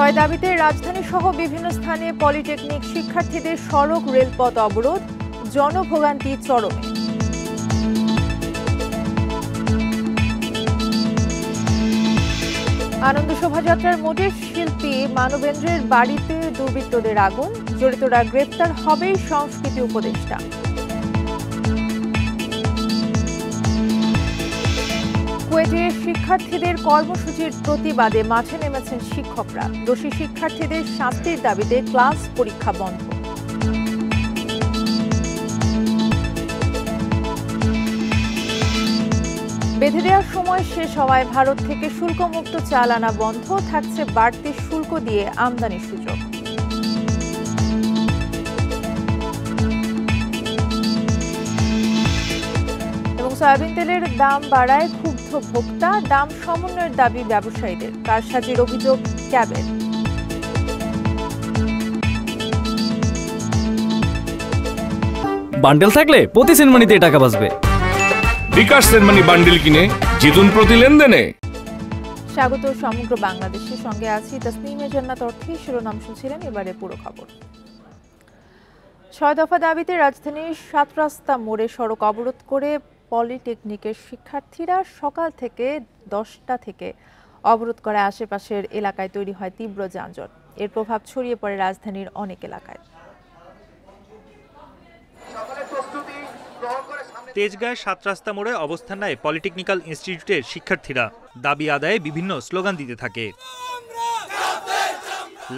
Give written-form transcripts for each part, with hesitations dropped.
ছয় দাবিতে রাজধানী সহ বিভিন্ন স্থানে পলিটেকনিক শিক্ষার্থীদের সড়ক রেলপথ অবরোধ, জনভোগান্তি চরমে। আনন্দ শোভাযাত্রার মোটিভ শিল্পী মানবেন্দ্রের বাড়িতে দুর্বৃত্তদের আগুন, জড়িতরা গ্রেপ্তার হবে সংস্কৃতি উপদেষ্টা। কুয়েটে শিক্ষার্থীদের কর্মসূচির প্রতিবাদে মাঠে নেমেছেন শিক্ষকরা। দোষী শিক্ষার্থীদের শাস্তির দাবিতে ক্লাস পরীক্ষা বন্ধ। বেঁধে দেওয়ার সময় শেষ হওয়ায় ভারত থেকে শুল্কমুক্ত চাল আনা বন্ধ, থাকছে বাড়তি শুল্ক দিয়ে আমদানির সুযোগ। এবং সয়াবিন তেলের দাম বাড়ায় ক্ষুব্ধ ভোক্তা, দাম সমন্বয়ের দাবি ব্যবসায়ীদের, কারসাজির অভিযোগ ক্যাবের। বান্ডেল থাকলে প্রতি সেনমানিতে টাকা বাঁচবে। বিকাশ সেনমানি বান্ডেল কিনে জিতুন প্রতি লেনদেনে। স্বাগত সমগ্র বাংলাদেশের সঙ্গে আছি তাসনিমা জান্নাত অর্থী। শিরোনাম শুনছিলেন, এবারে পুরো খবর। 6 দফা দাবিতে রাজধানীর 7 রাস্তা মোড়ে সড়ক অবরোধ করে পলিটেকনিকের শিক্ষার্থীরা সকাল থেকে 10টা থেকে অবরোধ করে আশেপাশের এলাকায় তৈরি হয় তীব্র যানজট। এর প্রভাব ছড়িয়ে পড়ে রাজধানীর অনেক এলাকায়। তেজগাঁয়ের 7 রাস্তা মোড়ে অবস্থান নেয় পলিটেকনিক্যাল ইনস্টিটিউটের শিক্ষার্থীরা। দাবি আদায়ে বিভিন্ন স্লোগান দিতে থাকে।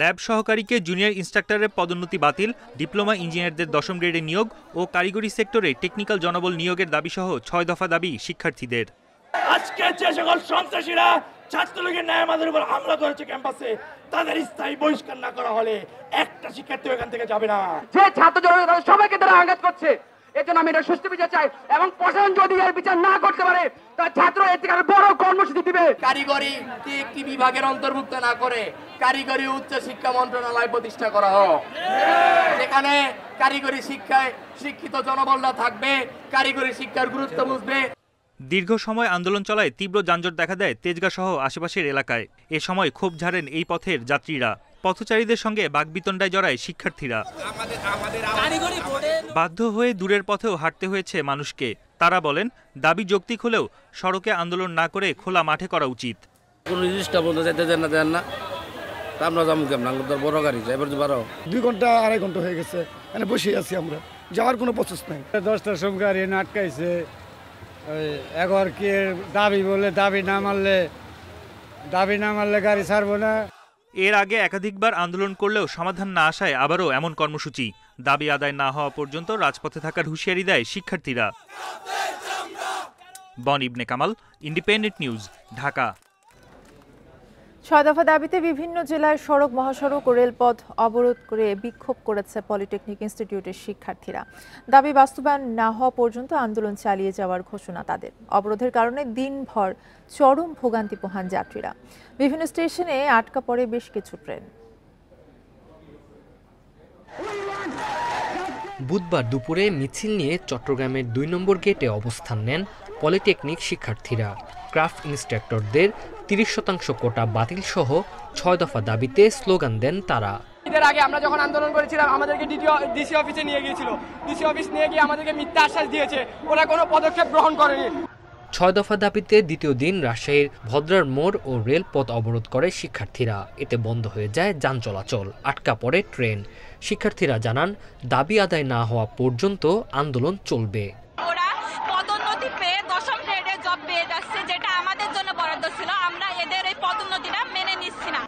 ল্যাব সহকারীকে জুনিয়র ইনস্ট্রাক্টরের পদোন্নতি বাতিল, ডিপ্লোমা ইঞ্জিনিয়ারদের 10ম গ্রেডে নিয়োগ ও কারিগরি সেক্টরে টেকনিক্যাল জনবল নিয়োগের দাবিসহ 6 দফা দাবি শিক্ষার্থীদের। আজকে যে সকল সন্ত্রাসীরা ছাত্রলীগের ন্যায় আমাদের উপর হামলা করেছে ক্যাম্পাসে, তাদের স্থায়ী বহিষ্কার না করা হলে একটা শিক্ষার্থী এখান থেকে যাবে না। যে ছাত্র জনতা সবাইকে তারা আঘাত করছে, এর জন্য আমি এটা সুষ্ঠু বিচার চাই এবং প্রশাসন যদি এর বিচার না করতে পারে তার ছাত্র এর থেকে বড় কর্মসূচি দিবে। কারিগরি একটি বিভাগের অন্তর্ভুক্ত না করে কারিগরি উচ্চ শিক্ষা মন্ত্রণালয় প্রতিষ্ঠা করা হোক, যেখানে কারিগরি শিক্ষায় শিক্ষিত জনবলরা থাকবে, কারিগরি শিক্ষার গুরুত্ব বুঝবে। দীর্ঘ সময় আন্দোলন চলায় তীব্র যানজট দেখা দেয় তেজগাঁ সহ আশেপাশের এলাকায়। এ সময় ক্ষোভ ঝাড়েন এই পথের যাত্রীরা। পথচারীদের সঙ্গে বাকবিতণ্ডায় জড়ায় শিক্ষার্থীরা। বাধ্য হয়ে দূরের পথেও হাঁটতে হয়েছে মানুষকে। তারা বলেন, দাবি যৌক্তিক হলেও সড়কে আন্দোলন না করে খোলা মাঠে করা উচিত। কোনো রেজিস্টার বন্ধ যাইতে দেন না, আমরা যাবো কেমন? বড় গাড়ি এবার 2 ঘন্টা 2.5 ঘন্টা হয়ে গেছে, মানে বসে আছি আমরা, যাওয়ার কোনো প্রসেস নাই। 10টার সময় গাড়ি আটকাইছে, এখন কি দাবি বলে দাবি না মানলে গাড়ি ছাড়বো না। এর আগে একাধিকবার আন্দোলন করলেও সমাধান না আসায় আবারও এমন কর্মসূচি। দাবি আদায় না হওয়া পর্যন্ত রাজপথে থাকার হুঁশিয়ারি দেয় শিক্ষার্থীরা। বন ইবনে কামাল, ইন্ডিপেন্ডেন্ট নিউজ, ঢাকা। 6 দফা দাবিতে বিভিন্ন জেলায় সড়ক, মহাসড়ক ও রেলপথ অবরোধ করে বিক্ষোভ করেছে পলিটেকনিক ইনস্টিটিউটের শিক্ষার্থীরা। দাবি বাস্তবায়ন না হওয়া পর্যন্ত আন্দোলন চালিয়ে যাওয়ার ঘোষণা তাদের। অবরোধের কারণে দিনভর চরম ভোগান্তি পোহান যাত্রীরা। বিভিন্ন স্টেশনে আটকা পড়ে বেশ কিছু ট্রেন। বুধবার দুপুরে মিছিল নিয়ে চট্টগ্রামের 2 নম্বর গেটে অবস্থান নেন পলিটেকনিক শিক্ষার্থীরা। ক্রাফট ইন্সট্রাক্টরদের 30% কোটা বাতিল সহ 6 দফা দাবিতে স্লোগান দেন তারা। এর আগে আমরা যখন আন্দোলন করেছিলাম আমাদেরকে ডিসি অফিসে নিয়ে গিয়েছিল। ডিসি অফিস নিয়ে গিয়ে আমাদেরকে মিথ্যা আশ্বাস দিয়েছে, ওরা কোনো পদক্ষেপ গ্রহণ করেনি। 6 দফা দাবিতে দ্বিতীয় দিন রাজশাহীর ভদ্রার মোড় ও রেলপথ অবরোধ করে শিক্ষার্থীরা। এতে বন্ধ হয়ে যায় যান চলাচল, আটকা পড়ে ট্রেন। শিক্ষার্থীরা জানান, দাবি আদায় না হওয়া পর্যন্ত আন্দোলন চলবে। ওরা পদোন্নতি পেয়ে 10ম গ্রেডে জব পেয়ে যাচ্ছে, যেটা আমাদের জন্য বরাদ্দ ছিল। আমরা এদের এই পদোন্নতিটা মেনে নিচ্ছি না।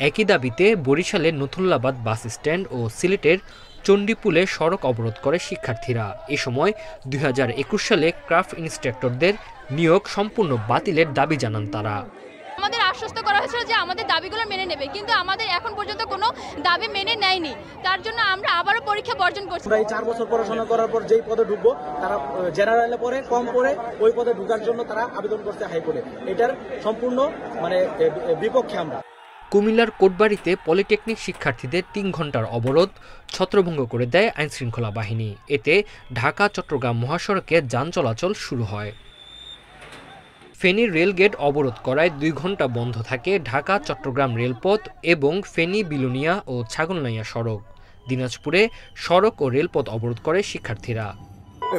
একই দাবিতে বরিশালের নথুল্লাবাদ বাস স্ট্যান্ড ও সিলেটের চণ্ডীপুলে সড়ক অবরোধ করে শিক্ষার্থীরা। এ সময় 2021 সালে ক্রাফট ইন্সট্রাক্টরদের নিয়োগ সম্পূর্ণ বাতিলের দাবি জানান তারা। আমাদের আশ্বস্ত করা হয়েছিল যে আমাদের দাবিগুলো মেনে নেবে, কিন্তু আমাদের এখন পর্যন্ত কোনো দাবি মেনে নেয়নি। তার জন্য আমরা আবারও পরীক্ষা বর্জন করছি। আমরা এই 4 বছর পড়াশোনা করার পর যেই পদে ঢুকবো, তারা জেনারেলে পড়ে কম পড়ে ওই পদে ঢোকার জন্য তারা আবেদন করছে হাইকোর্টে। এটার সম্পূর্ণ বিপক্ষে আমরা। কুমিল্লার কোটবাড়িতে পলিটেকনিক শিক্ষার্থীদের 3 ঘন্টার অবরোধ ছত্রভঙ্গ করে দেয় আইনশৃঙ্খলা বাহিনী। এতে ঢাকা চট্টগ্রাম মহাসড়কে যান চলাচল শুরু হয়। ফেনী রেলগেট অবরোধ করায় 2 ঘণ্টা বন্ধ থাকে ঢাকা চট্টগ্রাম রেলপথ এবং ফেনী বিলোনিয়া ও ছাগলনাইয়া সড়ক। দিনাজপুরে সড়ক ও রেলপথ অবরোধ করে শিক্ষার্থীরা।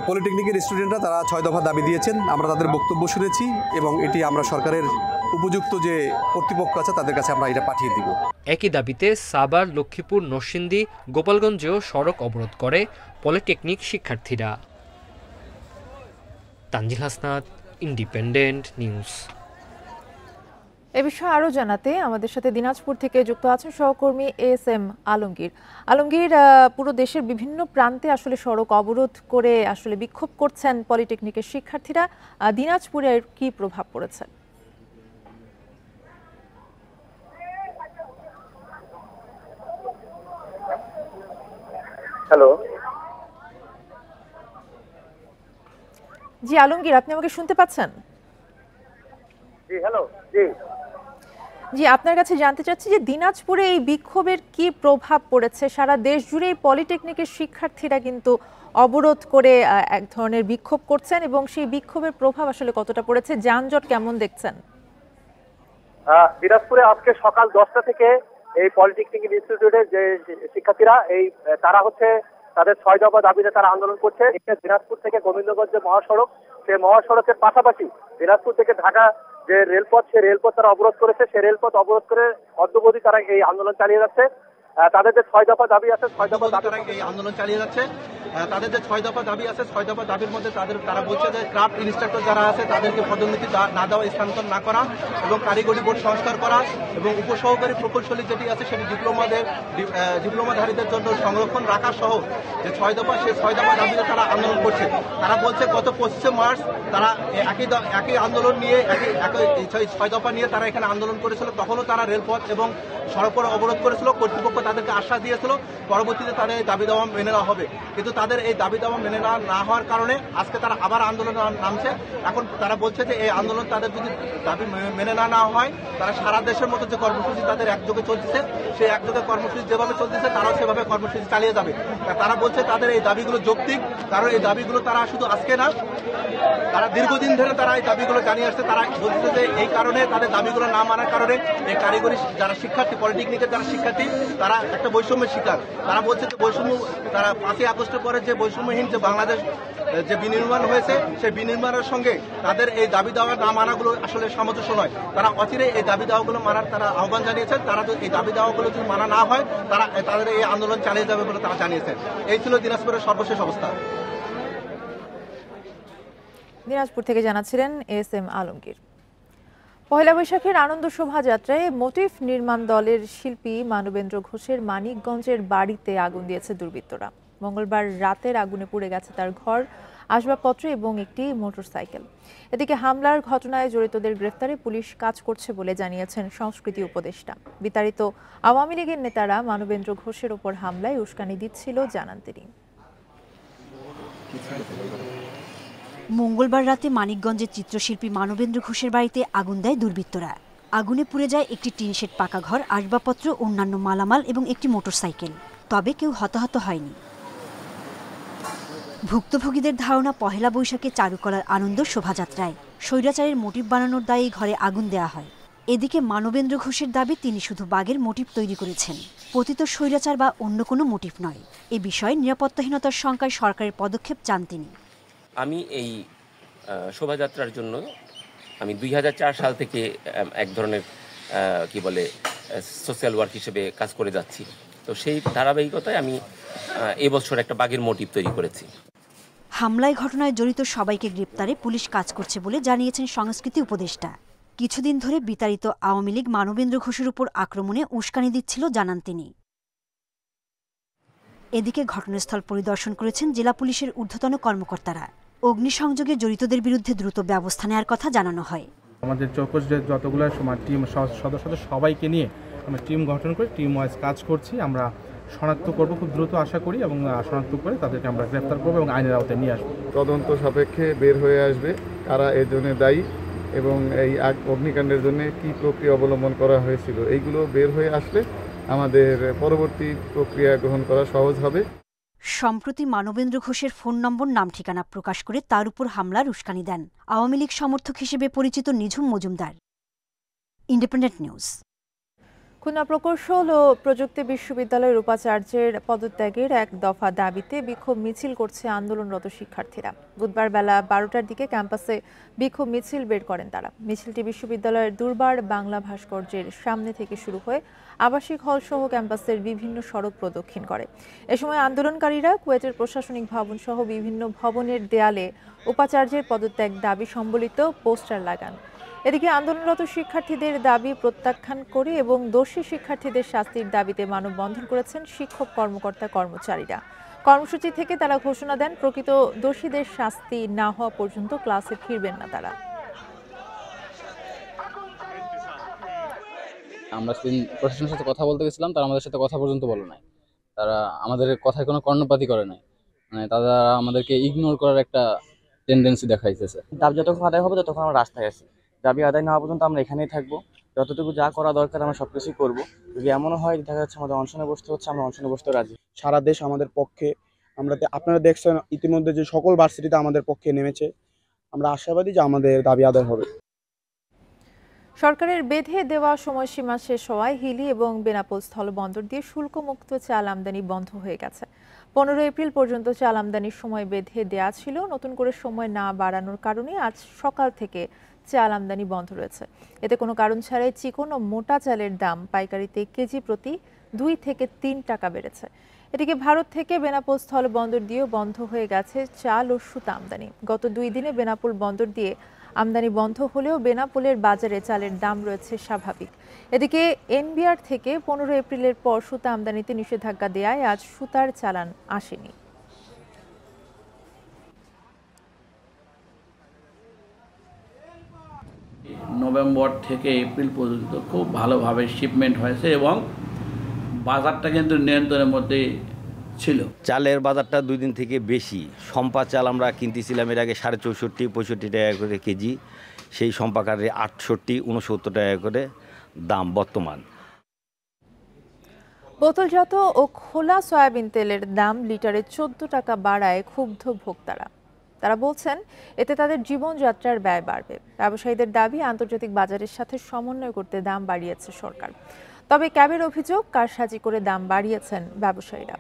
পলিটেকনিকের স্টুডেন্টরা তারা 6 দফা দাবি দিয়েছেন, আমরা তাদের বক্তব্য শুনেছি এবং এটি আমরা সরকারের উপযুক্ত যে কর্তৃপক্ষ আছে তাদের কাছে আমরা এটা পাঠিয়ে দিব। একই দাবিতে সাভার, লক্ষ্মীপুর, নরসিংদী, গোপালগঞ্জেও সড়ক অবরোধ করে পলিটেকনিক শিক্ষার্থীরা। Tanjil Hasnat, independent news. এ বিষয়ে আরও জানাতে আমাদের সাথে দিনাজপুর থেকে যুক্ত আছেন সহকর্মী এস.এম. আলমগীর। আলমগীর, পুরো দেশের বিভিন্ন প্রান্তে আসলে সড়ক অবরোধ করে আসলে বিক্ষোভ করছেন পলিটেকনিকের শিক্ষার্থীরা। দিনাজপুরে কি প্রভাব পড়েছে? হ্যালো, জি আলমগীর, আপনি আমাকে শুনতে পাচ্ছেন? জি হ্যালো, জি জি, আপনার কাছে জানতে চাচ্ছি যে দিনাজপুরে এই বিক্ষোভের কি প্রভাব পড়েছে? সারা দেশ জুড়ে পলিটেকনিকের শিক্ষার্থীরা কিন্তু অবরোধ করে এক ধরনের বিক্ষোভ করছেন এবং সেই বিক্ষোভের প্রভাব আসলে কতটা পড়েছে, যানজট কেমন দেখছেন? দিনাজপুরে আজকে সকাল 10টা থেকে এই পলিটেকনিক ইনস্টিটিউটের যে শিক্ষার্থীরা তারা তাদের 6 দফা দাবিতে তারা আন্দোলন করছে। দিনাজপুর থেকে গোবিন্দগঞ্জ যে মহাসড়ক, সেই মহাসড়কের পাশাপাশি দিনাজপুর থেকে ঢাকা যে রেলপথ, সেই রেলপথ তারা অবরোধ করেছে। সেই রেলপথ অবরোধ করে অদ্যবধি তারা এই আন্দোলন চালিয়ে যাচ্ছে। তাদের যে 6 দফা দাবি আছে, 6 দফা দাবি এই আন্দোলন চালিয়ে যাচ্ছে। তাদের যে 6 দফা দাবি আছে, 6 দফা দাবির মধ্যে তারা বলছে যে ক্রাফট ইনস্ট্রাক্টর যারা আছে তাদেরকে পদোন্নতি না দেওয়া, স্থানান্তর না করা এবং কারিগরি বোর্ড সংস্কার করা এবং উপসহকারী প্রকৌশলী যেটি আছে সেটি ডিপ্লোমাধারীদের জন্য সংরক্ষণ রাখা সহ যে 6 দফা, সেই 6 দফা দাবিতে তারা আন্দোলন করছে। তারা বলছে গত 25শে মার্চ তারা একই আন্দোলন নিয়ে একই 6 দফা নিয়ে তারা এখানে আন্দোলন করেছিল। তখনও তারা রেলপথ এবং সড়ক অবরোধ করেছিল। কর্তৃপক্ষ তাদেরকে আশ্বাস দিয়েছিল পরবর্তীতে তাদের এই দাবি দাওয়া মেনে নেওয়া হবে, কিন্তু তাদের এই দাবি দাওয়া মেনে না হওয়ার কারণে আজকে তারা আবার আন্দোলনে নামছে। এখন তারা বলছে যে এই আন্দোলন তাদের যদি দাবি মেনে না হয়, তারা সারা দেশের মতো যে কর্মসূচি তাদের একযোগে চলছে, সেই একযোগে কর্মসূচি যেভাবে চলতেছে তারাও সেভাবে কর্মসূচি চালিয়ে যাবে। তারা বলছে তাদের এই দাবিগুলো যৌক্তিক, কারণ এই দাবিগুলো তারা শুধু আজকে না, তারা দীর্ঘদিন ধরে তারা এই দাবিগুলো জানিয়ে আসছে। তারা বলছে যে এই কারণে তাদের দাবিগুলো না মানার কারণে এই কারিগরি যারা শিক্ষার্থী, পলিটেকনিকের যারা শিক্ষার্থী, তারা একটা বৈষম্যের শিকার। তারা বলছে যে বৈষম্য, তারা 5ই আগস্টের পরে যে বৈষম্যহীন যে বাংলাদেশ যে বিনির্মাণ হয়েছে, সেই বিনির্মাণের সঙ্গে তাদের এই দাবি দাওয়া না মানাগুলো আসলে সামঞ্জস্য নয়। তারা অচিরে এই দাবি দাওয়াগুলো মানার তারা আহ্বান জানিয়েছেন। তারা যদি এই দাবি দাওয়াগুলো যদি মানা না হয়, তাদের এই আন্দোলন চালিয়ে যাবে বলে তারা জানিয়েছেন। এই ছিল দিনাজপুরের সর্বশেষ অবস্থা। দিনাজপুর থেকে জানাচ্ছিলেন এস.এম. আলমগীর। পহেলা বৈশাখের আনন্দ শোভাযাত্রায় মোটিফ নির্মাণ দলের শিল্পী মানবেন্দ্র ঘোষের মানিকগঞ্জের বাড়িতে আগুন দিয়েছে দুর্বৃত্তরা। মঙ্গলবার রাতের আগুনে পুড়ে গেছে তার ঘর, আসবাবপত্র এবং একটি মোটরসাইকেল। এদিকে হামলার ঘটনায় জড়িতদের গ্রেফতারে পুলিশ কাজ করছে বলে জানিয়েছেন সংস্কৃতি উপদেষ্টা। বিতাড়িত আওয়ামী লীগের নেতারা মানবেন্দ্র ঘোষের ওপর হামলায় উস্কানি দিচ্ছিল জানান তিনি। মঙ্গলবার রাতে মানিকগঞ্জের চিত্রশিল্পী মানবেন্দ্র ঘোষের বাড়িতে আগুন দেয় দুর্বৃত্তরা। আগুনে পুড়ে যায় একটি টিনশেড পাকা ঘর, আসবাবপত্র, অন্যান্য মালামাল এবং একটি মোটরসাইকেল। তবে কেউ হতাহত হয়নি। ভুক্তভোগীদের ধারণা, পহেলা বৈশাখে চারুকলার আনন্দ শোভাযাত্রায় স্বৈরাচারের মোটিভ বানানোর দায়ে ঘরে আগুন দেওয়া হয়। এদিকে মানবেন্দ্র ঘোষের দাবি তিনি শুধু বাঘের মোটিভ তৈরি করেছেন, পতিত স্বৈরাচার বা অন্য কোনো মোটিভ নয়। এ বিষয়ে নিরাপত্তাহীনতার শঙ্কায় সরকারের পদক্ষেপ চান তিনি। আমি এই শোভাযাত্রার জন্য 2004 সাল থেকে এক ধরনের সোশ্যাল ওয়ার্ক হিসেবে কাজ করে যাচ্ছি। তো সেই ধারাবাহিকতায় আমি এবছর একটা বাঘের মোটিভ তৈরি করেছি। হামলায় ঘটনায় জড়িত সবাইকে গ্রেপ্তারে পুলিশ কাজ করছে বলে জানিয়েছেন সংস্কৃতি উপদেষ্টা। কিছুদিন ধরে বিতাড়িত আওয়ামী লীগ মানবেন্দ্র ঘোষের উপর আক্রমণে উস্কানি দিচ্ছিল জানান তিনি। এদিকে ঘটনাস্থল পরিদর্শন করেছেন জেলা পুলিশের ঊর্ধ্বতন কর্মকর্তারা। অগ্নিসংযোগে জড়িতদের বিরুদ্ধে দ্রুত ব্যবস্থা নেওয়ার কথা জানানো হয়। আমাদের চৌকস যতগুলো টিম সদস্য সবাইকে নিয়ে আমরা টিম গঠন করে টিম ওয়াইজ কাজ করছি। আমরা শনাক্ত করব খুব দ্রুত আশা করি, এবং শনাক্ত করে তাদেরকে আমরা গ্রেফতার করবো এবং আইনের আওতায় নিয়ে আসবো। তদন্ত সাপেক্ষে বের হয়ে আসবে কারা এর জন্য দায়ী এবং এই অগ্নিকাণ্ডের জন্য কী প্রক্রিয়া অবলম্বন করা হয়েছিল। এইগুলো বের হয়ে আসলে আমাদের পরবর্তী প্রক্রিয়া গ্রহণ করা সহজ হবে। সম্প্রতি মানবেন্দ্র ঘোষের ফোন নম্বর নাম ঠিকানা প্রকাশ করে তার উপর হামলার উস্কানি দেন আওয়ামী লীগ সমর্থক হিসেবে পরিচিত নিঝুম মজুমদার। Independent news. খুলনা প্রকৌশল ও প্রযুক্তি বিশ্ববিদ্যালয়ের উপাচার্যের পদত্যাগের এক দফা দাবিতে বিক্ষোভ মিছিল করছে আন্দোলনরত শিক্ষার্থীরা। বুধবার বেলা 12টার দিকে ক্যাম্পাসে বিক্ষোভ মিছিল বের করেন তারা। মিছিলটি বিশ্ববিদ্যালয়ের দুর্বার বাংলা ভাস্কর্যের সামনে থেকে শুরু হয়ে আবাসিক হল সহ ক্যাম্পাসের বিভিন্ন সড়ক প্রদক্ষিণ করে। এ সময় আন্দোলনকারীরা কুয়েটের প্রশাসনিক ভবন সহ বিভিন্ন ভবনের দেয়ালে উপাচার্যের পদত্যাগ দাবি সম্বলিত পোস্টার লাগান। এদিকে আন্দোলনরত শিক্ষার্থীদের দাবি প্রত্যাখ্যান করে এবং দোষী শিক্ষার্থীদের শাস্তির দাবিতে মানববন্ধন করেছেন শিক্ষক কর্মকর্তা কর্মচারীরা। কর্মসূচি থেকে তারা ঘোষণা দেন প্রকৃত দোষীদের শাস্তি না হওয়া পর্যন্ত ক্লাসে ফিরবেন না তারা। আমরা সেদিন প্রশাসনের সাথে কথা বলতে গেছিলাম, তারা আমাদের সাথে কথা পর্যন্ত বলে নাই। তারা আমাদের কথায় কোনো কর্ণপাতই করে নাই, মানে তারা আমাদেরকে ইগনোর করার একটা টেন্ডেন্সি দেখাইতেছে। দাবি যতক্ষণ আদায় হবে ততক্ষণ আমরা রাস্তায় আছি, দাবি আদায় না হওয়া পর্যন্ত আমরা এখানেই থাকবো। যতটুকু যা করা দরকার আমরা সবকিছুই করবো। যদি এমনও হয় দেখা যাচ্ছে আমাদের অনশনে বসতে হচ্ছে, আমরা অনশনে বসতে রাজি। সারা দেশ আমাদের পক্ষে, আপনারা দেখছেন ইতিমধ্যে যে সকল ভার্সিটিতে আমাদের পক্ষে নেমেছে। আমরা আশাবাদী যে আমাদের দাবি আদায় হবে। সরকারের বেঁধে দেওয়া সময়সীমা শেষ হওয়ায় হিলি এবং বেনাপোল স্থলবন্দর দিয়ে শুল্কমুক্ত চাল আমদানি বন্ধ হয়ে গেছে। 15 এপ্রিল পর্যন্ত চাল আমদানির সময় বেঁধে দেওয়া ছিল। নতুন করে সময় না বাড়ানোর কারণে আজ সকাল থেকে চাল আমদানি বন্ধ রয়েছে। এতে কোনো কারণ ছাড়াই চিকন ও মোটা চালের দাম পাইকারিতে কেজি প্রতি 2 থেকে 3 টাকা বেড়েছে। এদিকে ভারত থেকে বেনাপোল স্থলবন্দর দিয়েও বন্ধ হয়ে গেছে চাল ও সুতা আমদানি। গত 2 দিনে বেনাপোল বন্দর দিয়ে আমদানি বন্ধ হলেও বেনাপোলের বাজারে চালের দাম রয়েছে স্বাভাবিক। এদিকে এনবিআর থেকে 15 এপ্রিলের পর সুতা আমদানিতে নিষেধাজ্ঞা দেয়ায় আজ সুতার চালান আসেনি। নভেম্বর থেকে এপ্রিল পর্যন্ত খুব ভালোভাবে শিপমেন্ট হয়েছে এবং বাজারটা কিন্তু নিয়ন্ত্রণের মধ্যে ছিল। চালের বাজারটা 2 দিন থেকে বেশি। সম্পা চাল আমরা কিনতেছিলাম এর আগে 64-65 টাকা করে কেজি, সেই সম্পাকারে 68-69 টাকা করে দাম বর্তমান। বোতলজাত ও খোলা সয়াবিন তেলের দাম লিটারে 14 টাকা বাড়ায় ক্ষুব্ধ ভোক্তারা। তারা বলছেন এতে তাদের জীবনযাত্রার ব্যয় বাড়বে। ব্যবসায়ীদের দাবি আন্তর্জাতিক বাজারের সাথে সমন্বয় করতে দাম বাড়িয়েছে সরকার। তবে ক্যাবের অভিযোগ কারসাজি করে দাম বাড়িয়েছেন ব্যবসায়ীরা।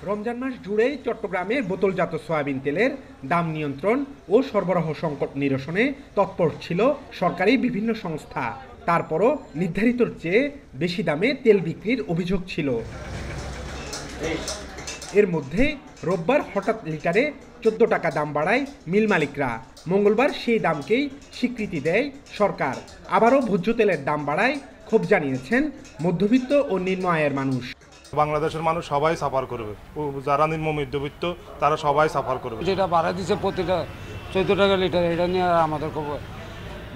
রমজান মাস জুড়েই চট্টগ্রামে বোতলজাত সয়াবিন তেলের দাম নিয়ন্ত্রণ ও সরবরাহ সংকট নিরসনে তৎপর ছিল সরকারি বিভিন্ন সংস্থা। তারপরও নির্ধারিতর চেয়ে বেশি দামে তেল বিক্রির অভিযোগ ছিল। এর মধ্যে রোববার হঠাৎ লিটারে 14 টাকা দাম বাড়ায় মিল মালিকরা। মঙ্গলবার সেই দামকেই স্বীকৃতি দেয় সরকার। আবারও ভোজ্য তেলের দাম বাড়ায় ক্ষোভ জানিয়েছেন মধ্যবিত্ত ও নিম্ন আয়ের মানুষ। বাংলাদেশের মানুষ সবাই সাফার করবে, যারা নিম্ন মধ্যবিত্ত তারা সবাই সাফার করবে। যেটা বাড়া দিচ্ছে প্রতিটা 14 টাকা লিটার, এটা নিয়ে আমাদের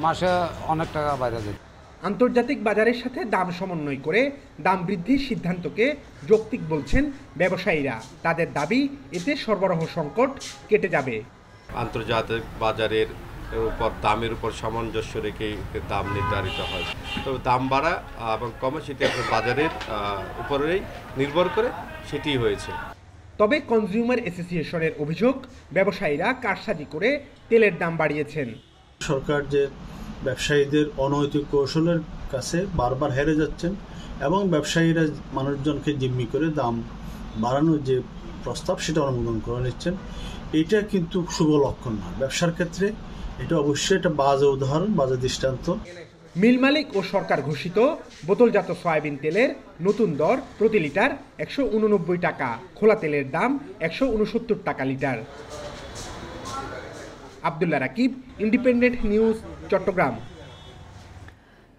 মাসে অনেক টাকা বাইরে যায়। আন্তর্জাতিক বাজারের সাথে দাম সমন্বয় করে দাম বৃদ্ধির সিদ্ধান্তকে যৌক্তিক বলছেন ব্যবসায়ীরা। তাদের দাবি এতে সরবরাহ সংকট কেটে যাবে। আন্তর্জাতিক বাজারের উপর দামের উপর সামঞ্জস্য রেখে দাম নির্ধারিত হয়। তবে দাম বাড়া এবং কমে সেটি বাজারের উপরেই নির্ভর করে সেটি হয়েছে। তবে কনজিউমার অ্যাসোসিয়েশনের অভিযোগ ব্যবসায়ীরা কারসাজি করে তেলের দাম বাড়িয়েছেন। সরকার যে ব্যবসায়ীদের অনৈতিক কৌশলের কাছে বারবার হেরে যাচ্ছেন এবং ব্যবসায়ীরা মানুষজনকে জিম্মি করে দাম বাড়ানোর যে প্রস্তাব সেটা অনুমোদন করে নিচ্ছেন। এটা কিন্তু শুভ লক্ষণ না ব্যবসার ক্ষেত্রে। এটা অবশ্যই একটা বাজে উদাহরণ, বাজে দৃষ্টান্ত। মিল মালিক ও সরকার ঘোষিত বোতলজাত সয়াবিন তেলের নতুন দর প্রতি লিটার 189 টাকা, খোলা তেলের দাম 169 টাকা লিটার। Abdullah Rakib, independent news, Chattogram.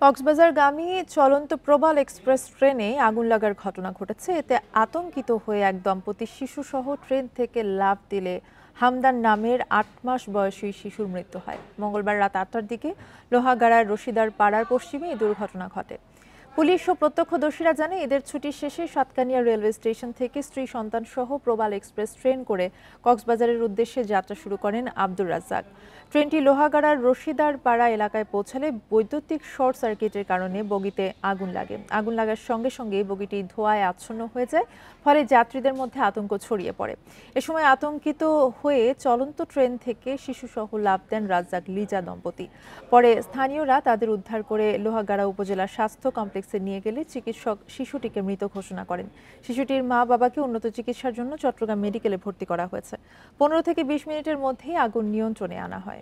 কক্সবাজারগামী চলন্ত প্রবাল এক্সপ্রেস ট্রেনে আগুন লাগার ঘটনা ঘটেছে। এতে আতঙ্কিত হয়ে এক দম্পতি শিশুসহ ট্রেন থেকে লাফ দিলে হামদান নামের 8 মাস বয়সী শিশুর মৃত্যু হয়। মঙ্গলবার রাত 8টার দিকে লোহাগাড়ার রশিদার পাড়ার পশ্চিমে এই দুর্ঘটনা ঘটে। পুলিশ ও প্রত্যক্ষদর্শীরা জানে ঈদের ছুটির শেষে সাতকানিয়া রেলওয়ে স্টেশন থেকে স্ত্রী সন্তান সহ প্রবাল এক্সপ্রেস ট্রেন করে কক্সবাজারের উদ্দেশ্যে যাত্রা শুরু করেন আব্দুর রাজ্জাক। ট্রেনটি লোহাগাড়ার রশিদার পাড়া এলাকায় পৌঁছালে বৈদ্যুতিক শর্ট সার্কিটের কারণে বগিতে আগুন লাগে। আগুন লাগার সঙ্গে সঙ্গে বগিটি ধোঁয়ায় আচ্ছন্ন হয়ে যায়, ফলে যাত্রীদের মধ্যে আতঙ্ক ছড়িয়ে পড়ে। এ সময় আতঙ্কিত হয়ে চলন্ত ট্রেন থেকে শিশুসহ লাফ দেন রাজ্জাক লিজা দম্পতি। পরে স্থানীয়রা তাদের উদ্ধার করে লোহাগাড়া উপজেলা স্বাস্থ্য কমপ্লেক্সে নিয়ে গেলে চিকিৎসক শিশুটিকে মৃত ঘোষণা করেন। শিশুটির মা বাবাকে উন্নত চিকিৎসার জন্য চট্টগ্রাম মেডিকেলে ভর্তি করা হয়েছে। 15 থেকে 20 মিনিটের মধ্যেই আগুন নিয়ন্ত্রণে আনা হয়।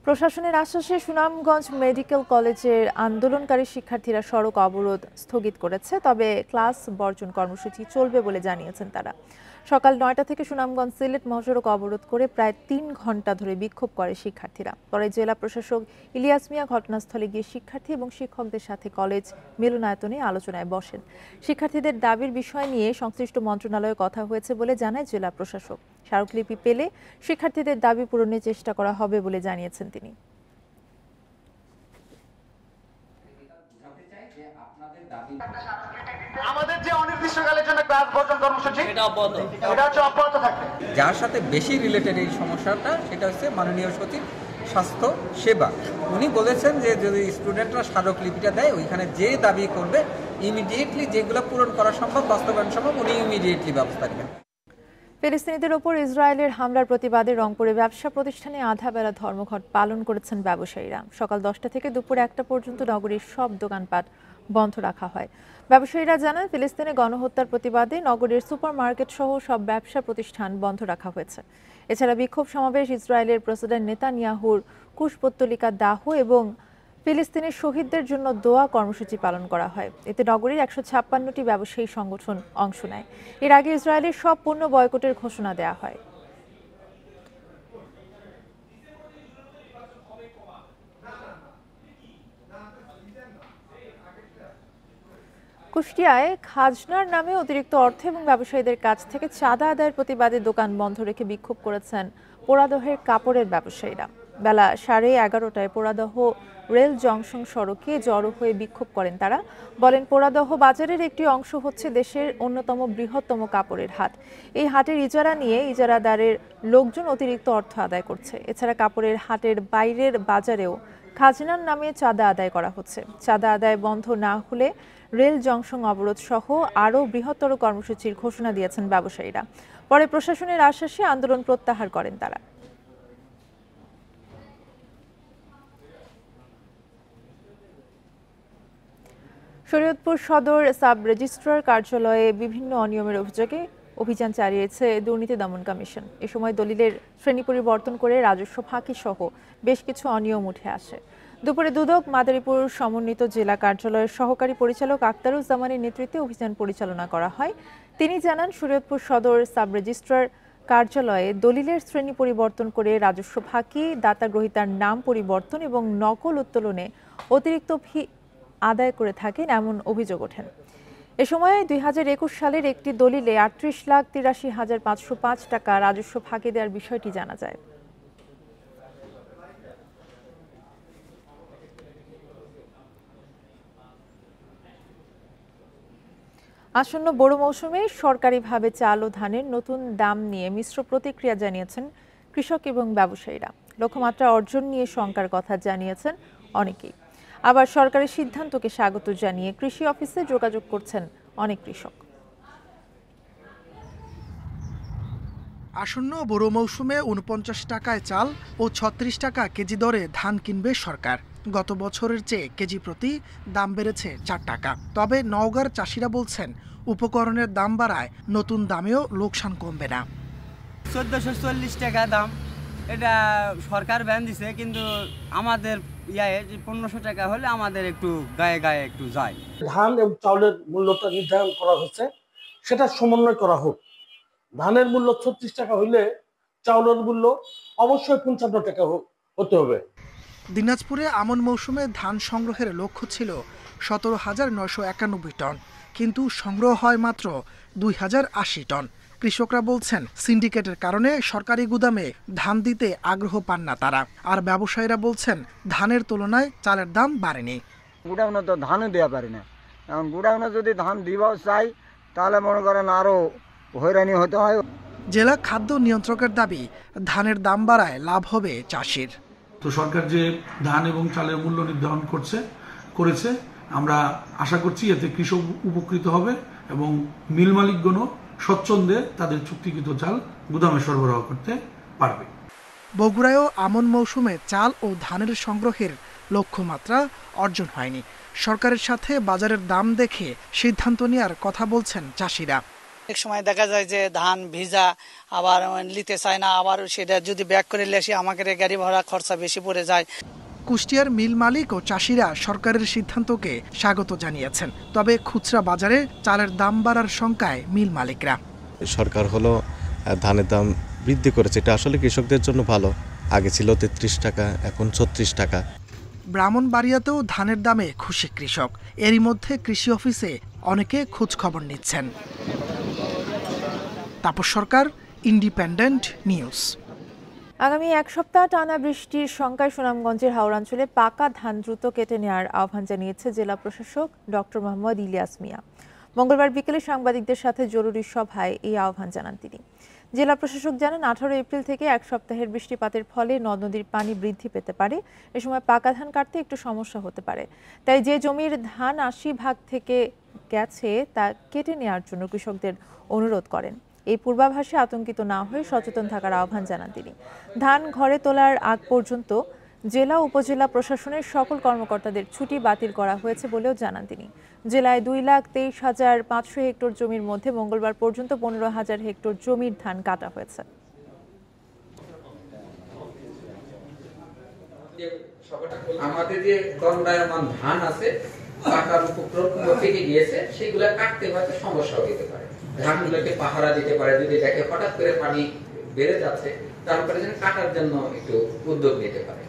প্রশাসনের আশ্বাসে সুনামগঞ্জ মেডিকেল কলেজের আন্দোলনকারী শিক্ষার্থীরা সড়ক অবরোধ স্থগিত করেছে, তবে ক্লাস বর্জন কর্মসূচি চলবে বলে জানিয়েছেন তারা। সকাল 9টা থেকে সুনামগঞ্জ সিলেট মহাসড়ক অবরোধ করে প্রায় 3 ঘন্টা ধরে বিক্ষোভ করে শিক্ষার্থীরা। পরে জেলা প্রশাসক ইলিয়াস মিয়া ঘটনাস্থলে গিয়ে শিক্ষার্থী এবং শিক্ষকদের সাথে কলেজ মিলনায়তনে আলোচনায় বসেন। শিক্ষার্থীদের দাবির বিষয় নিয়ে সংশ্লিষ্ট মন্ত্রণালয়ে কথা হয়েছে বলে জানায় জেলা প্রশাসক। স্মারকলিপি পেলে শিক্ষার্থীদের দাবি পূরণের চেষ্টা করা হবে বলে জানিয়েছেন তিনি। আমাদের যে অনির্দিষ্টকালের জন্য ক্লাস বর্জন কর্মসূচি এটা হচ্ছে অব্যাহত থাকবে। যার সাথে বেশি রিলেটেড এই সমস্যাটা সেটা হচ্ছে মাননীয় সচিব স্বাস্থ্য সেবা। উনি বলেছেন যে যদি স্টুডেন্টরা স্মারকলিপিটা দেয় ওইখানে যে দাবি করবে ইমিডিয়েটলি যেগুলো পূরণ করা সম্ভব, বাস্তবায়ন সম্ভব, উনি ইমিডিয়েটলি ব্যবস্থা নেবেন। ফিলিস্তিনিদের ওপর ইসরায়েলের হামলার প্রতিবাদে রংপুরে ব্যবসা প্রতিষ্ঠানে আধা বেলা ধর্মঘট পালন করেছেন ব্যবসায়ীরা। সকাল 10টা থেকে দুপুর 1টা পর্যন্ত নগরীর সব দোকানপাট বন্ধ রাখা হয়। ব্যবসায়ীরা জানান, ফিলিস্তিনে গণহত্যার প্রতিবাদে নগরীর সুপারমার্কেট সহ সব ব্যবসা প্রতিষ্ঠান বন্ধ রাখা হয়েছে। এছাড়া বিক্ষোভ সমাবেশ, ইসরায়েলের প্রেসিডেন্ট নেতানিয়াহুর কুশপুত্তলিকা দাহ এবং ফিলিস্তিনের শহীদদের জন্য দোয়া কর্মসূচি পালন করা হয়। এতে নগরীর 156টি ব্যবসায়ী সংগঠন অংশ নেয়। এর আগে ইসরায়েলের সব পণ্য বয়কটের ঘোষণা দেওয়া হয়। কুষ্টিয়ায় খাজনার নামে অতিরিক্ত অর্থ এবং ব্যবসায়ীদের কাছ থেকে চাঁদা আদায়ের প্রতিবাদে দোকান বন্ধ রেখে বিক্ষোভ করেছেন পোড়াদহের কাপড়ের ব্যবসায়ীরা। বেলা 11:30টায় পোড়াদহ রেল জংশন সড়কে জড়ো হয়ে বিক্ষোভ করেন তারা। বলেন, পোড়াদহ বাজারের একটি অংশ হচ্ছে দেশের অন্যতম বৃহত্তম কাপড়ের হাট। এই হাটের ইজারা নিয়ে ইজারাদারের লোকজন অতিরিক্ত অর্থ আদায় করছে। এছাড়া কাপড়ের হাটের বাইরের বাজারেও খাজনার নামে চাঁদা আদায় করা হচ্ছে। চাঁদা আদায় বন্ধ না হলে রেল জংশন অবরোধ সহ আরও বৃহত্তর কর্মসূচির ঘোষণা দিয়েছেন ব্যবসায়ীরা। পরে প্রশাসনের আশ্বাসে আন্দোলন প্রত্যাহার করেন তারা। শরীয়তপুর সদর সাব রেজিস্ট্রার কার্যালয়ে বিভিন্ন অনিয়মের অভিযোগে অভিযান চালিয়েছে দুর্নীতি দমন কমিশন। এ সময় দলিলের শ্রেণী পরিবর্তন করে রাজস্ব ফাঁকি সহ বেশ কিছু অনিয়ম উঠে আসে। দুপুরে দুদক মাদারীপুর সমন্বিত জেলা কার্যালয়ের সহকারী পরিচালক আক্তারুজ্জামানের নেতৃত্বে অভিযান পরিচালনা করা হয়। তিনি জানান, শরীয়তপুর সদর সাব রেজিস্ট্রার কার্যালয়ে দলিলের শ্রেণী পরিবর্তন করে রাজস্ব ফাঁকি, দাতা গ্রহীতার নাম পরিবর্তন এবং নকল উত্তোলনে অতিরিক্ত ফি আদায় করে থাকেন এমন অভিযোগ ওঠেন। এ সময় 2021 সালের একটি দলিলে 38,83,505 টাকা রাজস্ব ফাঁকি দেওয়ার বিষয়টি জানা যায়। আসন্ন বোরো মৌসুমে সরকারিভাবে চাল ও ধানের নতুন দাম নিয়ে মিশ্র প্রতিক্রিয়া জানিয়েছেন কৃষক এবং ব্যবসায়ীরা। লক্ষ্যমাত্রা অর্জন নিয়ে শঙ্কার কথা জানিয়েছেন অনেকেই। আবার সরকারের সিদ্ধান্তকে স্বাগত জানিয়ে কৃষি অফিসে যোগাযোগ করছেন অনেক কৃষক। আসন্ন বোরো মৌসুমে 49 টাকায় চাল ও 36 টাকা কেজি দরে ধান কিনবে সরকার। গত বছরের চেয়ে কেজি প্রতি দাম বেড়েছে 4 টাকা। তবে নওগাঁর চাষিরা বলছেন, উপকরণের দাম বাড়ায় নতুন দামেও লোকসান কমবে না। 1440 টাকা দাম, এটা সরকার ব্যান দিছে, কিন্তু আমাদের 1500 টাকা হলে আমাদের একটু গায়ে গায়ে একটু যায়। ধান এবং চাউলের মূল্যটা নির্ধারণ করা হচ্ছে, সেটা সমন্বয় করা হোক। ধানের মূল্য 36 টাকা হইলে চাউলের মূল্য অবশ্যই 55 টাকা হতে হবে। দিনাজপুরে আমন মৌসুমে ধান সংগ্রহের লক্ষ্য ছিল 17,991 টন, কিন্তু সংগ্রহ হয় মাত্র 2,080 টন। কৃষকরা বলছেন সিন্ডিকেটের কারণে সরকারি গুদামে ধান দিতে আগ্রহ পান না তারা। আর ব্যবসায়ীরা বলছেন ধানের তুলনায় চালের দাম বাড়েনি। গুডাউনে তো ধানও দেওয়া পারি না, এখন গুডাউনে যদি ধান দিবাও চাই তাহলে মনে করেন আরও হয়রানি হতে হয়। জেলা খাদ্য নিয়ন্ত্রকের দাবি, ধানের দাম বাড়ায় লাভ হবে চাষির। তো সরকার যে ধান এবং চালের মূল্য নির্ধারণ করেছে, আমরা আশা করছি এতে কৃষক উপকৃত হবে এবং মিল মালিকগণও স্বচ্ছন্দে তাদের চুক্তিকৃত চাল গুদামে সরবরাহ করতে পারবে। বগুড়ায়ও আমন মৌসুমে চাল ও ধানের সংগ্রহের লক্ষ্যমাত্রা অর্জন হয়নি। সরকারের সাথে বাজারের দাম দেখে সিদ্ধান্ত নেওয়ার কথা বলছেন চাষিরা। এক সময় দেখা যায় যে ধান ভিজা আবার নিতে চায় না, আবার সেটা যদি ব্যাক করে লেসে আমাকে গাড়ি ভাড়া খরচা বেশি পড়ে যায়। কুষ্টিয়ার মিল মালিক ও চাষিরা সরকারের সিদ্ধান্তকে স্বাগত জানিয়েছেন, তবে খুচরা বাজারে চালের দাম বাড়ার শঙ্কায় মিল মালিকরা। সরকার হলো ধানের দাম বৃদ্ধি করেছে, এটা আসলে কৃষকদের জন্য ভালো। আগে ছিল 33 টাকা, এখন 36 টাকা। ব্রাহ্মণবাড়িয়াতেও ধানের দামে খুশি কৃষক। এরই মধ্যে কৃষি অফিসে অনেকে খোঁজ খবর নিচ্ছেন। তাপস সরকার, ইন্ডিপেন্ডেন্ট নিউজ। আগামী এক সপ্তাহ টানা বৃষ্টির শঙ্কায় সুনামগঞ্জের হাওড়াঞ্চলে পাকা ধান দ্রুত কেটে নেওয়ার আহ্বান জানিয়েছে জেলা প্রশাসক ডক্টর মোহাম্মদ ইলিয়াস মিয়া। মঙ্গলবার বিকেলে সাংবাদিকদের সাথে জরুরি সভায় এই আহ্বান জানান তিনি। জেলা প্রশাসক জানান, 18 এপ্রিল থেকে এক সপ্তাহের বৃষ্টিপাতের ফলে নদ নদীর পানি বৃদ্ধি পেতে পারে। এ সময় পাকা ধান কাটতে একটু সমস্যা হতে পারে, তাই যে জমির ধান 80% থেকে গেছে তা কেটে নেওয়ার জন্য কৃষকদের অনুরোধ করেন। এই পূর্বাভাসে আতঙ্কিত না হয়ে সচেতন থাকার আহ্বান জানান তিনি। ধান ঘরে তোলার আগ পর্যন্ত জেলা উপজেলা প্রশাসনের সকল কর্মকর্তাদের ছুটি বাতিল করা হয়েছে বলেও জানান তিনি। জেলায় 2,23,500 হেক্টর জমির মধ্যে মঙ্গলবার পর্যন্ত 15,000 হেক্টর জমির ধান কাটা হয়েছে। আমাদের যে দণ্ডায়মান ধান আছে কাটার উপক্রম থেকে গিয়েছে, সেগুলো কাটতে হয়তো সমস্যা হতে পারে। ধানগুলোকে পাহারা দিতে পারে, যদি দেখে হঠাৎ করে পানি বেড়ে যাচ্ছে তারপরে যেন কাটার জন্য একটু উদ্যোগ নিতে পারে।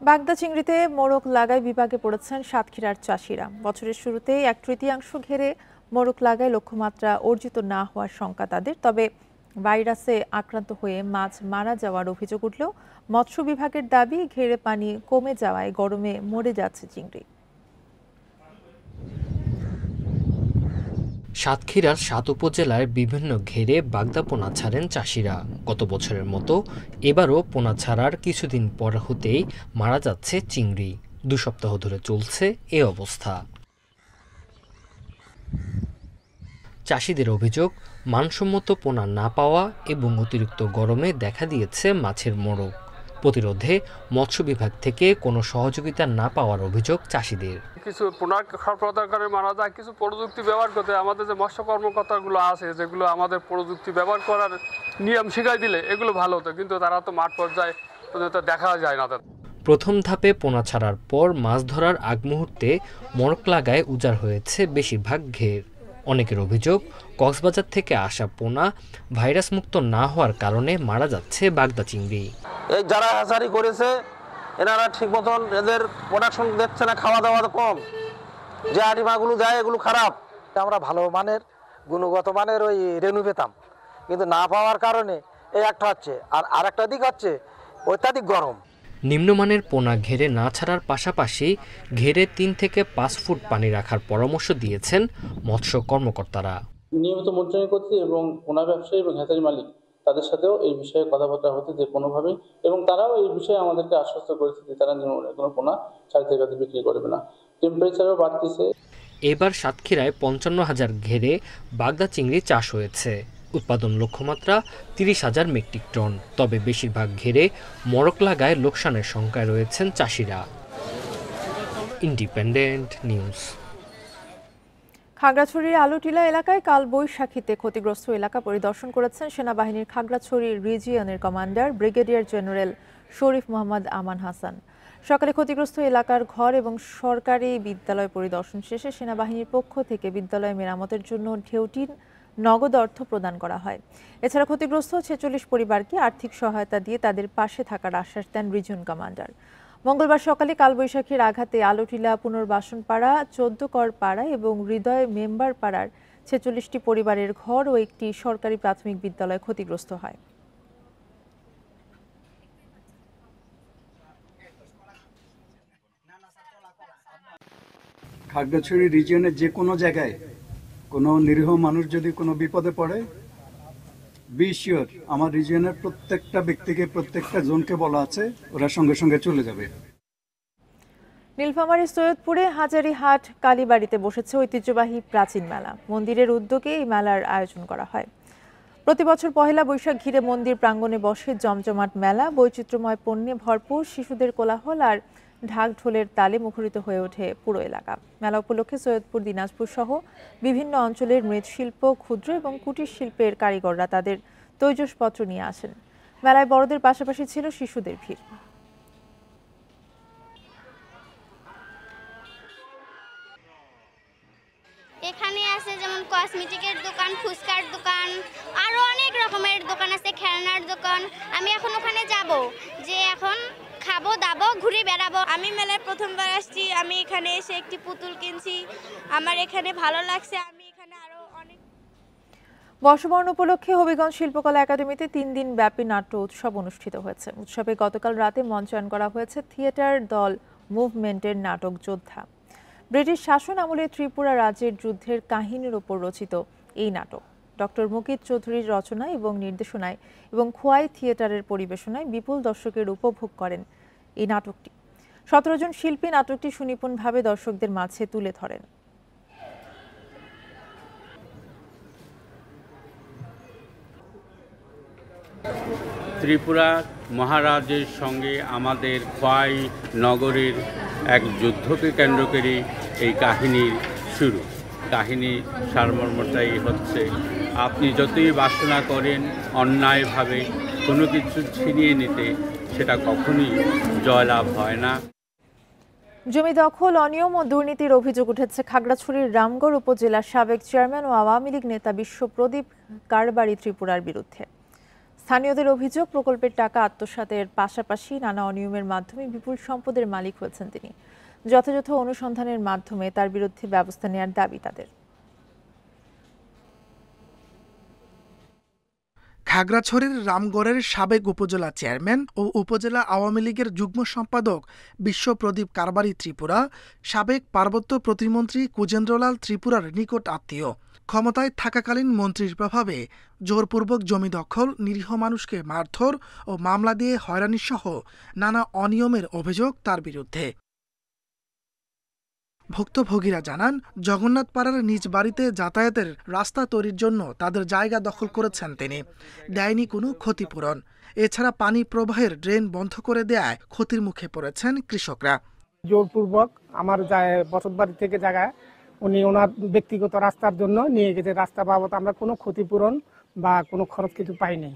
বাগদা চিংড়িতে মোড়ক লাগায় বিপাকে পড়েছেন সাতক্ষীরার চাষিরা। বছরের শুরুতেই 1/3 ঘেরে মোড়ক লাগায় লক্ষ্যমাত্রা অর্জিত না হওয়ার শঙ্কা তাদের। তবে ভাইরাসে আক্রান্ত হয়ে মাছ মারা যাওয়ার অভিযোগ উঠলেও মৎস্য বিভাগের দাবি, ঘেরে পানি কমে যাওয়ায় গরমে মরে যাচ্ছে চিংড়ি। সাতক্ষীরার 7 উপজেলার বিভিন্ন ঘেরে বাগদা পোনা ছাড়েন চাষিরা। গত বছরের মতো এবারও পোনা ছাড়ার কিছুদিন পর হতেই মারা যাচ্ছে চিংড়ি। 2 সপ্তাহ ধরে চলছে এ অবস্থা। চাষিদের অভিযোগ, মানসম্মত পোনা না পাওয়া এবং অতিরিক্ত গরমে দেখা দিয়েছে মাছের মোড়ক। প্রতিরোধে মৎস্য বিভাগ থেকে কোনো সহযোগিতা না পাওয়ার অভিযোগ চাষিদের। কিছু পোনা সরবরাহ করে মারা যায়, কিছু প্রযুক্তি ব্যবহার করতে আমাদের যে মৎস্য কর্মকর্তাগুলো আছে, যেগুলো আমাদের প্রযুক্তি ব্যবহার করার নিয়ম শিখাই দিলে এগুলো ভালো হতো, কিন্তু তারা তো মাঠ পর্যায়ে দেখা যায় না। প্রথম ধাপে পোনা ছাড়ার পর মাছ ধরার আগ মুহূর্তে মোড়ক লাগায় উজাড় হয়েছে বেশিরভাগ ঘের। অনেকের অভিযোগ, কক্সবাজার থেকে আসা পোনা ভাইরাস মুক্ত না হওয়ার কারণে মারা যাচ্ছে বাগদা চিংড়ি। এই যারা হ্যাচারি করেছে এনারা ঠিক মতন এদের প্রোডাকশন দিচ্ছে না, খাওয়া দাওয়া কম, যে আটিমাগুলো যায় এগুলো খারাপ। আমরা ভালো মানের গুণগত মানের ওই রেনু পেতাম, কিন্তু না পাওয়ার কারণে এই একটা হচ্ছে। আর আরেকটা দিক হচ্ছে অত্যাধিক গরম। নিম্নমানের পোনা ঘেরে না ছাড়ার পাশাপাশি ঘেরে 3 থেকে 5 ফুট পানি রাখার পরামর্শ দিয়েছেন মৎস্য কর্মকর্তারা। নিয়মিত মনিটরিং করতে এবং পোনা ব্যবসায়ী এবং হ্যাচারি মালিক তাদের সাথেও এই বিষয়ে কথাবার্তা হতে যে কোনোভাবেই, এবং তারাও এই বিষয়ে আমাদেরকে আশ্বস্ত করেছে যে তারা কোনো পোনা ছাড়তে বিক্রি করবে না। টেম্পারেচারও বাড়তেছে। এবার সাতক্ষীরায় 55,000 ঘেরে বাগদা চিংড়ি চাষ হয়েছে। উৎপাদন লক্ষ্যমাত্রা 30,000 মেট্রিক টন। তবে বেশিরভাগ ঘেরে মোড়ক লাগায় লোকসানের শঙ্কায় রয়েছেন চাষিরা। Independent news. খাগড়াছড়ির আলুটিলা এলাকায় কাল বৈশাখীতে ক্ষতিগ্রস্ত এলাকা পরিদর্শন করেছেন সেনাবাহিনীর খাগড়াছড়ি রিজিয়নের কমান্ডার ব্রিগেডিয়ার জেনারেল শরীফ মোহাম্মদ আমান হাসান। সকালে ক্ষতিগ্রস্ত এলাকার ঘর এবং সরকারি বিদ্যালয় পরিদর্শন শেষে সেনাবাহিনীর পক্ষ থেকে বিদ্যালয় মেরামতের জন্য ঢেউটির নগদ অর্থ প্রদান করা হয়। এছাড়া ক্ষতিগ্রস্ত 46 পরিবারকে আর্থিক সহায়তা দিয়ে তাদের পাশে থাকার আশ্বাস দেন রিজন কমান্ডার। মঙ্গলবার সকালে কালবৈশাখীর আঘাতে আলুটিলা পুনর্বাসন পাড়া, 14 কর পাড়া এবং হৃদয় মেম্বার পাড়ার 46টি পরিবারের ঘর ও একটি সরকারি প্রাথমিক বিদ্যালয় ক্ষতিগ্রস্ত হয়। খাগড়াছড়ি রিজিয়নের যে কোনো জায়গায় কোনো নিরীহ মানুষ যদি কোনো বিপদে পড়ে, বি শিওর আমার রিজিয়নের প্রত্যেকটা ব্যক্তিকে, প্রত্যেকটা জনকে বলা আছে, ওরা সঙ্গে সঙ্গে চলে যাবে। নীলফামারীর সৈয়দপুরে হাজারীহাট কালীবাড়িতে বসেছে ঐতিহ্যবাহী প্রাচীন মেলা। মন্দিরের উদ্যোগে এই মেলার আয়োজন করা হয়। প্রতি বছর পহেলা বৈশাখ ঘিরে মন্দির প্রাঙ্গণে বসে জমজমাট মেলা। বৈচিত্র্যময় পণ্যে ভরপুর, শিশুদের কোলাহল আর ঢাক ঢোলের তালে মুখরিত হয়ে ওঠে পুরো এলাকা। মেলা উপলক্ষে সৈয়দপুর, দিনাজপুর সহ বিভিন্ন অঞ্চলের মৃৎশিল্প, ক্ষুদ্র এবং কুটির শিল্পের কারিগররা তাদের তৈজসপত্র নিয়ে আসেন। মেলায় বড়দের পাশাপাশি ছিল শিশুদের ভিড়। এখানে আছে যেমন কসমেটিকের দোকান, ফুচকার দোকান, আরো অনেক রকমের দোকান আছে, খেলনার দোকান। আমি এখন ওখানে যাব, যে এখন খাবো দাবো, ঘুরে বেড়াবো। আমি মেলায় প্রথমবার আসছি, আমি এখানে এসে একটি পুতুল কিনছি, আমার এখানে ভালো লাগছে। আমি এখানে আরো অনেক বর্ষবরণ উপলক্ষে হবিগঞ্জ শিল্পকলা একাডেমিতে 3 দিন ব্যাপী নাট্য উৎসব অনুষ্ঠিত হয়েছে। উৎসবে গতকাল রাতে মঞ্চায়ন করা হয়েছে থিয়েটার দল মুভমেন্টের নাটক যোদ্ধা। ব্রিটিশ শাসন আমলে ত্রিপুরা রাজ্যের যুদ্ধের কাহিনীর ওপর রচিত এই নাটক ডক্টর মুকিত চৌধুরীর রচনা এবং নির্দেশনায় এবং খোয়াই থিয়েটারের পরিবেশনায় বিপুল দর্শকের উপভোগ করেন এই নাটকটি। 17 জন শিল্পী নাটকটি সুনিপুণভাবে দর্শকদের মাঝে তুলে ধরেন। ত্রিপুরা মহারাজের সঙ্গে আমাদের খোয়াই নগরের এক যুদ্ধকে কেন্দ্র করে এই কাহিনীর শুরু। কাহিনী সারমর্মটাই হচ্ছে, আপনি যতই বাসনা করেন অন্যায়ভাবে কোনো কিছু ছিনিয়ে নিতে, সেটা কখনোই জয়লাভ হয় না। জমি দখল, অনিয়ম ও দুর্নীতির অভিযোগ উঠেছে খাগড়াছড়ির রামগড় উপজেলার সাবেক চেয়ারম্যান ও আওয়ামী লীগ নেতা বিশ্বপ্রদীপ কারবারি ত্রিপুরার বিরুদ্ধে। স্থানীয়দের অভিযোগ, প্রকল্পের টাকা আত্মসাতের পাশাপাশি নানা অনিয়মের মাধ্যমে বিপুল সম্পদের মালিক হয়েছেন তিনি। যথাযথ অনুসন্ধানের মাধ্যমে তার বিরুদ্ধে ব্যবস্থা নেওয়ার দাবি তাদের। খাগড়াছড়ির রামগড়ের সাবেক উপজেলা চেয়ারম্যান ও উপজেলা আওয়ামী লীগের যুগ্ম সম্পাদক বিশ্বপ্রদীপ কারবারি ত্রিপুরা সাবেক পার্বত্য প্রতিমন্ত্রী কুজেন্দ্রলাল ত্রিপুরার নিকট আত্মীয়। ক্ষমতায় থাকাকালীন মন্ত্রীর প্রভাবে জোরপূর্বক জমি দখল, নিরীহ মানুষকে মারধর ও মামলা দিয়ে হয়রানি সহ নানা অনিয়মের অভিযোগ তার বিরুদ্ধে। ভুক্তভোগীরা জানান, জগন্নাথপাড়ার নিজ বাড়িতে যাতায়াতের রাস্তা তৈরির জন্য তাদের জায়গা দখল করেছেন তিনি। দেয়নি কোনো ক্ষতিপূরণ। এছাড়া পানি প্রবাহের ড্রেন বন্ধ করে দেয়ায় ক্ষতির মুখে পড়েছেন কৃষকরা। জোরপূর্বক আমার বসত বাড়ি থেকে জায়গায় উনি ওনার ব্যক্তিগত রাস্তার জন্য নিয়ে গেছে। রাস্তা বাবদ আমরা কোনো ক্ষতিপূরণ বা কোনো খরচ কিছু পাইনি।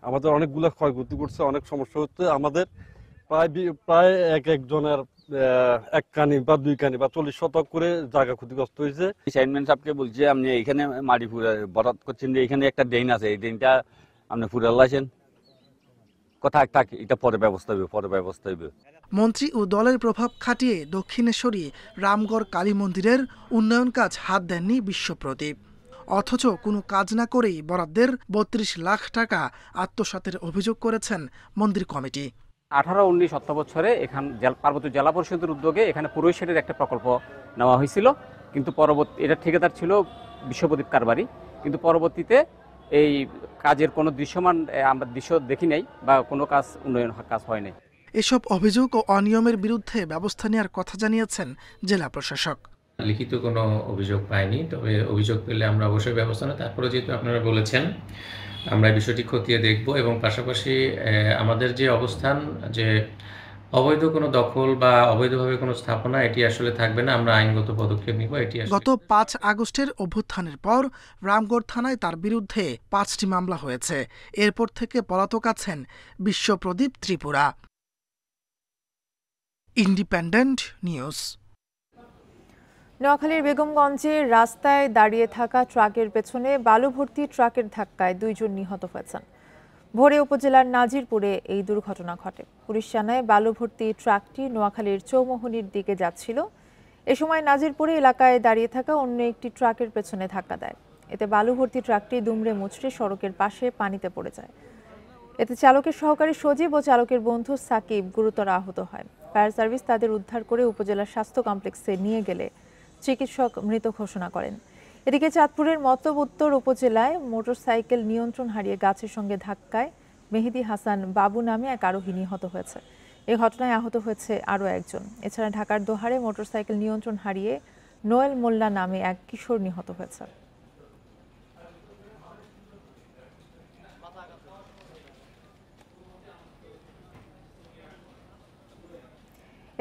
আমাদের অনেকগুলো ক্ষয়ক্ষতি করছে, অনেক সমস্যা হচ্ছে। আমাদের প্রায় একজনের 1 কানি বা 2 কানি বা 40 শতক করে জায়গা ক্ষতিগ্রস্ত হয়েছে। চেয়ারম্যান সাহেবকে বলছে, আপনি এখানে মাটি বরাদ করছেন যে এখানে একটা ড্রেন আছে, এই ড্রেনটা আপনি ফুরাল লাইছেন, কথা থাক, এটা পরে ব্যবস্থা হবে। মন্ত্রী ও দলের প্রভাব খাটিয়ে দক্ষিণেশ্বরী রামগড় কালী মন্দিরের উন্নয়ন কাজ হাত দেননি বিশ্বপ্রদীপ। অথচ কোনো কাজ না করেই বরাদ্দের 32 লাখ টাকা আত্মসাতের অভিযোগ করেছেন মন্দির কমিটি। 18-19 অর্থবছরে এখানে পার্বত্য জেলা পরিষদের উদ্যোগে এখানে পুরোই শেডের একটা প্রকল্প নেওয়া হয়েছিল, কিন্তু পরবর্তী এটা ঠিকাদার ছিল বিশ্বপ্রদীপ কারবারি। কিন্তু পরবর্তীতে এই কাজের কোনো দৃশ্যমান আমরা দৃশ্য দেখি নাই বা কোনো কাজ উন্নয়ন কাজ হয় নাই। এসব অভিযোগ ও অনিয়মের বিরুদ্ধে ব্যবস্থা নেওয়ার কথা জানিয়েছেন জেলা প্রশাসক। লিখিত কোনো অভিযোগ পাইনি, তবে অভিযোগ পেলে আমরা অবশ্যই ব্যবস্থা নেব। তারপরে যেহেতু আপনারা বলেছেন, আমরা বিষয়টি খতিয়ে দেখব এবং পাশাপাশি আমাদের যে অবস্থান যে অবৈধ কোনো দখল বা অবৈধভাবে কোনো স্থাপনা এটি আসলে থাকবে না, আমরা আইনগত পদক্ষেপ নিব। এটি গত 5 আগস্টের অভ্যুত্থানের পর রামগড় থানায় তার বিরুদ্ধে 5টি মামলা হয়েছে। এরপর থেকে পলাতক আছেন বিশ্বপ্রদীপ ত্রিপুরা। Independent news. নোয়াখালীর বেগমগঞ্জে রাস্তায় দাঁড়িয়ে থাকা ট্রাকের পেছনে বালু ভর্তি ট্রাকের ধাক্কায় 2 জন নিহত হয়েছেন। ভোরে উপজেলার নাজিরপুরে এই দুর্ঘটনা ঘটে। পুলিশ জানায়, বালু ভর্তি ট্রাকটি নোয়াখালীর চৌমোহনীর দিকে যাচ্ছিল। এ সময় নাজিরপুরে এলাকায় দাঁড়িয়ে থাকা অন্য একটি ট্রাকের পেছনে ধাক্কা দেয়। এতে বালু ভর্তি ট্রাকটি দুমড়ে মুচড়ে সড়কের পাশে পানিতে পড়ে যায়। এতে চালকের সহকারী সজীব ও চালকের বন্ধু সাকিব গুরুতর আহত হয়। ফায়ার সার্ভিস তাদের উদ্ধার করে উপজেলা স্বাস্থ্য কমপ্লেক্সে নিয়ে গেলে চিকিৎসক মৃত ঘোষণা করেন। এদিকে চাঁদপুরের মতলব উত্তর উপজেলায় মোটরসাইকেল নিয়ন্ত্রণ হারিয়ে গাছের সঙ্গে ধাক্কায় মেহেদি হাসান বাবু নামে এক আরোহী নিহত হয়েছে। এই ঘটনায় আহত হয়েছে আরও একজন। এছাড়া ঢাকার দোহারে মোটরসাইকেল নিয়ন্ত্রণ হারিয়ে নোয়েল মোল্লা নামে এক কিশোর নিহত হয়েছে।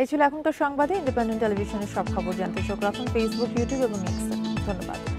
এই ছিল এখনকার সংবাদে। ইন্ডিপেন্ডেন্ট টেলিভিশনের সব খবর জানতে চোখ রাখুন ফেসবুক, ইউটিউব এবং এক্সে। ধন্যবাদ।